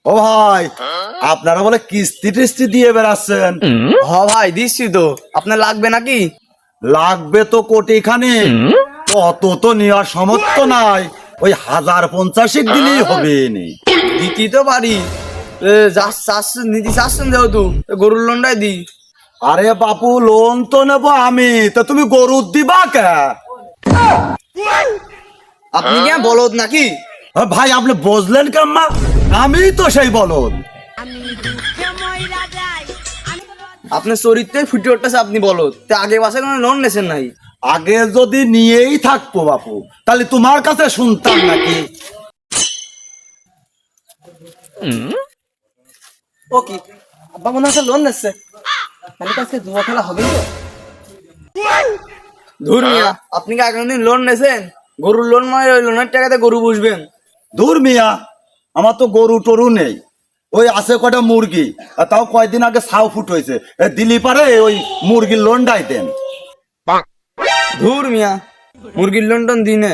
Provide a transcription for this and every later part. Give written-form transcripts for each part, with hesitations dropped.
ও ভাই, আপনারা বলে কিস্তি টিস্তি দিয়ে বেড়াচ্ছেন? হ ভাই দিচ্ছি তো, আপনার লাগবে নাকি? লাগবে তো কোটি খানে, অত তো নেওয়ার সামর্থ্য নাই। ওই 1050 দিলেই হবে নি। দিতে তো পারি। নিতে চাচ্ছেন যেহেতু গরুর লোনটাই দি। আরে বাপু, লোন তো নেবো আমি, তা তুমি গরু দিবা কে? আপনি কি বলদ নাকি? ভাই আপনি বুঝলেন কেম্মা? আমি তো সেই বলদ। আপনার চরিত্রের ফুটে উঠতেছে, আপনি বলদ। তা আগে বাসে কোনো লোন নেছেন নাই? আগে যদি নিয়েই থাকবো বাপু, তাহলে তোমার কাছে শুনতাম নাকি? ও কি আব্বা মনে হচ্ছে লোন নিচ্ছে, তাহলে তো আজকে জুয়া খেলা হবে তো। ধুর মিয়া, আপনি কি আগামী দিন লোন নেছেন? গরুর লোন মানে ওই লোনের টাকাতে গরু বুঝবেন। দূর মিয়া, আমার তো গরু টরু নেই। ওই আছে কটা মুরগি, আর তাও কয়দিন আগে ছাও ফুট হয়েছে। দিলি পারে ওই মুরগির লোনটাই দেন। ধুর মিয়া, মুরগির লোন টোন দিনে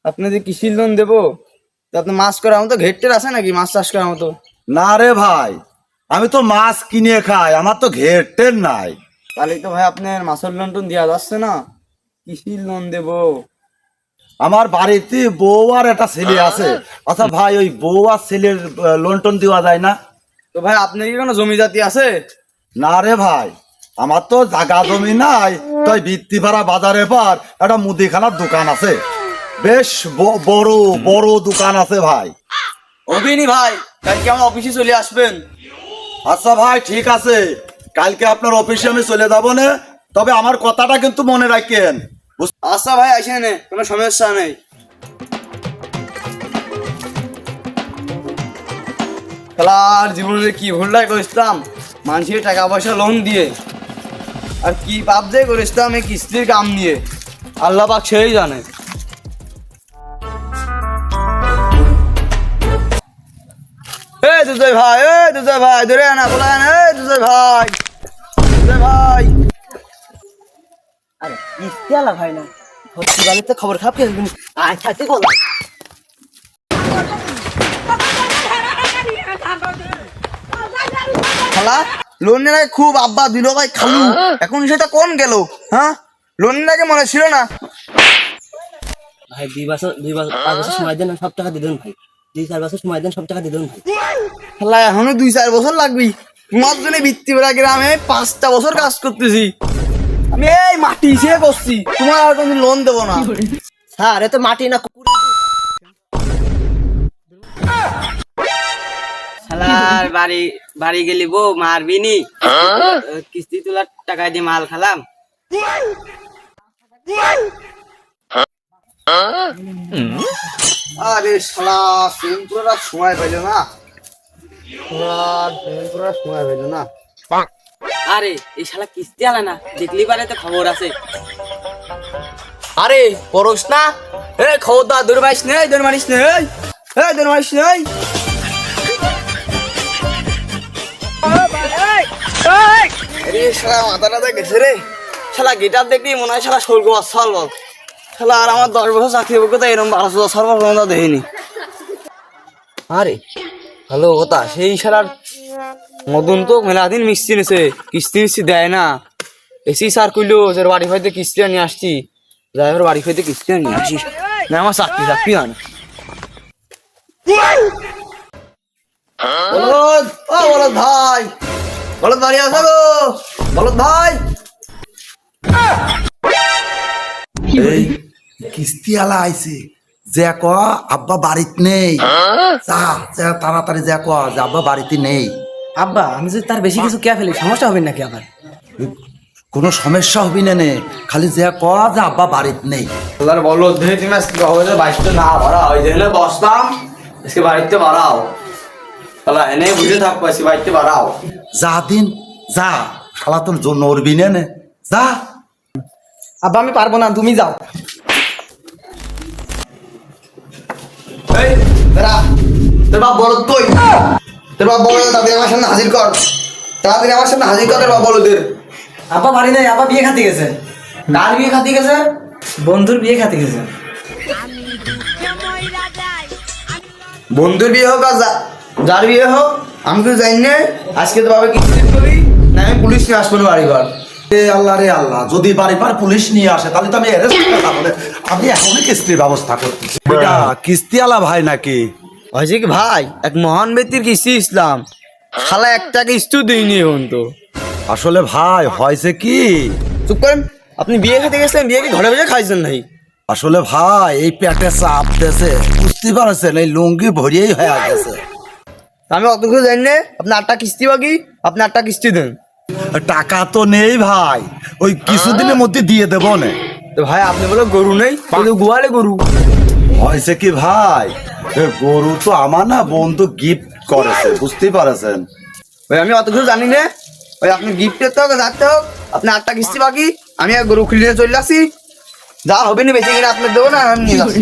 আপনি যে কৃষির লোন দেবো, তা আপনি মাছ করার মতো ঘেরটের আছে নাকি? মাছ চাষ করার মতো? না রে ভাই, আমি তো মাছ কিনে খাই, আমার তো ঘেরটের নাই। তাহলে তো ভাই আপনার মাছের লোন টোন দেওয়া যাচ্ছে না, কৃষির লোন দেবো। আমার বাড়িতে বউ আর একটা ছেলে আছে। আচ্ছা ভাই, ওই বউ আর ছেলের লোন টোন দেওয়া যায় না? তো ভাই আপনার কি কোনো জমি জাতি আছে? না রে ভাই, আমার তো জায়গা জমি নাই। তাই ভিত্তি ভাড়া বাজারে পার একটা মুদিখানার দোকান আছে, বেশ বড় বড় দোকান আছে ভাই। অভিনী ভাই, কালকে আমার অফিসে চলে আসবেন। আচ্ছা ভাই, ঠিক আছে, কালকে আপনার অফিসে আমি চলে যাবো না। তবে আমার কথাটা কিন্তু মনে রাখেন। আচ্ছা ভাই, আসেন, কোনো সমস্যা নেই। খেলার জীবনে কি ভুলটাই করেছিলাম, মানুষের টাকা পয়সা লোন দিয়ে, আর কি পাপ যে করেছিলাম এই কিস্তির কাম নিয়ে, আল্লাহ পাক সেই জানে। এই দুজয় ভাই, এই দুজয় ভাই, ধরে আনা বলা না, এই দুজয় ভাই, দুজয় ভাই। আরে কিস্তি আলা ভাই না, ভর্তি বাড়িতে খবর খাপ কে আচ্ছা ঠিক হলো। খালা, লোনের আগে খুব আব্বা দিল ভাই খালু, এখন সেটা কোন গেল? হ্যাঁ, লোনের আগে মনে ছিল না? ভাই 2 বছর 5 বছর সময় দেন, সব টাকা দিয়ে দেন ভাই। 2-4 বছর সময় দেন, সব টাকা দিয়ে দেন ভাই। খালা, এখনো 2-4 বছর লাগবি। তোমার জন্য বৃত্তিবেলা গ্রামে 5টা বছর কাজ করতেছি আমি, এই মাটি সে করছি, তোমার আর কোনো লোন দেবো না। স্যার এ তো মাটি না কুকুর। শালার বাড়ি বাড়ি গেলি বউ মারবি নি, কিস্তি তোলার টাকা দিয়ে মাল খালাম। আরে শালা, সুইমিং পুরোটা সময় পাইল না, সুইমিং পুরোটা সময় পাইল না। আরে এই শালা কিস্তি আলা না, দেখলি পারে তো খবর আছে। আরে পরশ না, এ খবরদার দৌড় মারিস নেই, দৌড় মারিস নেই, এই দৌড় মারিস নেই। আরে শালা মাথাটা তো গেছে রে, শালা গিটার দেখবি মনে হয় শালা স্বর্গ বাচ্চাল বল। শালা আর আমার 10 বছর চাকরি অভিজ্ঞতা এরকম 12 সর্বর পর্যন্ত দেখিনি। আরে ভালো কথা, সেই শালার মদন তো মেলাদিন মিষ্টি নিছে, কিস্তি মিষ্টি দেয় না। এসি স্যার কইলো যে বাড়ি ফাইতে কিস্তি নিয়ে আসছি, ড্রাইভার বাড়ি ফাইতে কিস্তি নিয়ে আসিস না, আমার চাকরি হয় না। বলদ, ও বলদ ভাই, বলদ বাড়ি আসো গো, বলদ ভাই। এই কিস্তি আলা আইছে, যে ক আব্বা বাড়িতে নেই। যা যা তাড়াতাড়ি যা ক যে আব্বা বাড়িতে নেই। আব্বা আমি যদি তার বেশি কিছু কে ফেলি সমস্যা হবে নাকি আবার? কোনো সমস্যা হবি না নে, খালি যে ক যে আব্বা বাড়িতে নেই। আল্লাহর বলদ, দেখে তুমি আজকে গহরে বাইশটা না ভরা ওই জন্য বসতাম, আজকে বাড়িতে বাড়াও। তাহলে এনে বুঝে থাকবো, আজকে বাড়িতে বাড়াও। যা দিন যা, শালা তোর জন্য উড়বি নে, যা। আব্বা আমি পারবো না, তুমি যাও। এই দাঁড়া, তোর বাপ বলদ কই? তোর বাপ বলদ তাদের আমার সামনে হাজির কর, তাদের আমার সামনে হাজির কর তোর বাপ বলদের। আব্বা বাড়ি নাই, আব্বা বিয়ে খাতে গেছে। কার বিয়ে খাতি গেছে? বন্ধুর বিয়ে খাতে গেছে। বন্ধুর বিয়ে হোক আর যার বিয়ে হোক আমি তো জানি না আজকে তো বাবা কিস্তি করি না আমি পুলিশ নিয়ে আসবো না বাড়ি ঘর। রে আল্লাহ, যদি বাড়ি পার পুলিশ নিয়ে আসে তাহলে তো আমি অ্যারেস্ট করতে হবে। আমি এখনই কিস্তির ব্যবস্থা করতেছি। এটা কিস্তিওয়ালা ভাই নাকি? হয়েছে কি ভাই, এক মহান ব্যক্তির কিস্তি ইসলাম, শালা একটা কিস্তিও দিইনি এখন তো। আসলে ভাই হয়েছে কি, চুপ করেন, আপনি বিয়ে খেতে গেছিলেন, বিয়ে কি ঘরে বসে খাইছেন নাই? আসলে ভাই এই পেটে চাপ দিয়েছে, বুঝতে পারছেন, এই লুঙ্গি ভরিয়েই হয়ে গেছে। আমি অত কিছু জানি না, আপনি 8টা কিস্তি বাকি, আপনি 8টা কিস্তি দেন। টাকা তো নেই ভাই, ওই কিছুদিনের মধ্যে দিয়ে দেবো না। তো ভাই আপনি বলে গরু নেই, কিন্তু গোয়ালে গরু। হয়েছে কি ভাই, এ গরু তো আমার না বন্ধু গিফট করেছে, বুঝতেই পারছেন। ওই আমি অত কিছু জানি না, ওই আপনি গিফটের তো যাতে হোক, আপনি 8টা কিস্তি বাকি, আমি আর গরু খুলে নিয়ে চলে আসি, যা হবে না বেঁচে কিনা আপনার দেবো না, আমি নিয়ে যাচ্ছি।